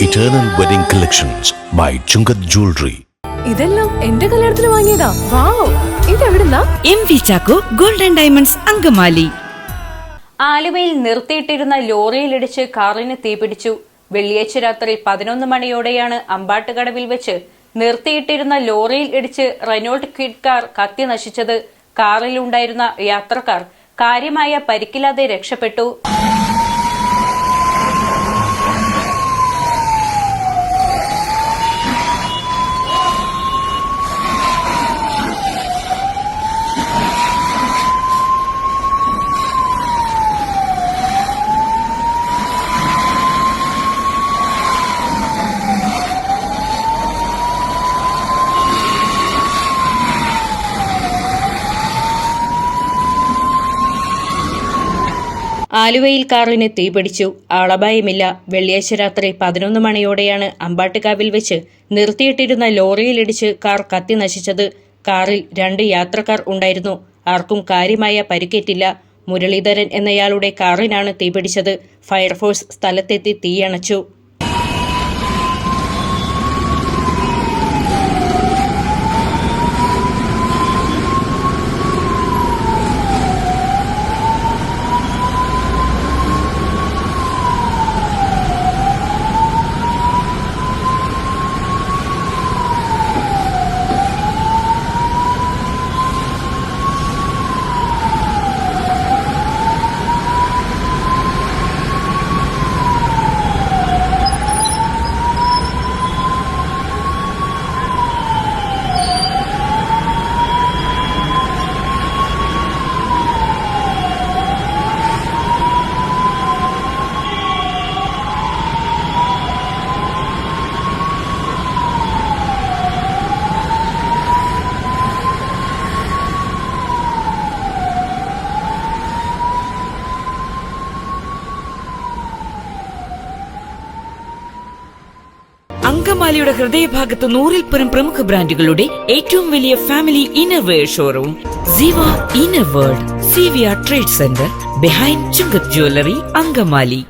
Eternal Wedding Collections by Chungat Jewelry. ഇതെല്ലാം എന്റെ കല്യാണത്തിന് വാങ്ങിയതാ. വാവ്, ഇതെവിടുന്നാ? MV Chacko golden diamonds Angamaly. ആലുവയിൽ നിർത്തിയിട്ടിരുന്ന ലോറിയിലിടിച്ച് കാറിന് തീപിടിച്ചു. വെള്ളിയാഴ്ച രാത്രി 11 മണിയോടെയാണ് അമ്പാട്ടുകടവിൽ വെച്ച് നിർത്തിയിട്ടിരുന്ന ലോറിയിൽ ഇടിച്ച് റെനോൾട്ട് ക്വിഡ് കാർ കത്തി നശിച്ചത്. കാറിലുണ്ടായിരുന്ന യാത്രക്കാർ കാര്യമായ പരിക്കില്ലാതെ രക്ഷപ്പെട്ടു. ആലുവയിൽ കാറിന് തീപിടിച്ചു. ആളപായമില്ല. വെള്ളിയാഴ്ച രാത്രി 11 മണിയോടെയാണ് അമ്പാട്ടുകാവിൽ വെച്ച് നിർത്തിയിട്ടിരുന്ന ലോറിയിലിടിച്ച് കാർ കത്തി നശിച്ചത്. കാറിൽ 2 യാത്രക്കാർ ഉണ്ടായിരുന്നു. ആർക്കും കാര്യമായ പരിക്കേറ്റില്ല. മുരളീധരൻ എന്നയാളുടെ കാറിനാണ് തീപിടിച്ചത്. ഫയർഫോഴ്സ് സ്ഥലത്തെത്തി തീയണച്ചു. അങ്കമാലിയുടെ ഹൃദയഭാഗത്ത് 100-ൽ-പരം പ്രമുഖ ബ്രാൻഡുകളുടെ ഏറ്റവും വലിയ ഫാമിലി ഇന്നർവെയർ ഷോറൂം സിവ ഇന്നർ വേൾഡ്, സിവിയ trade centre, behind Chungath jewellery, Angamaly.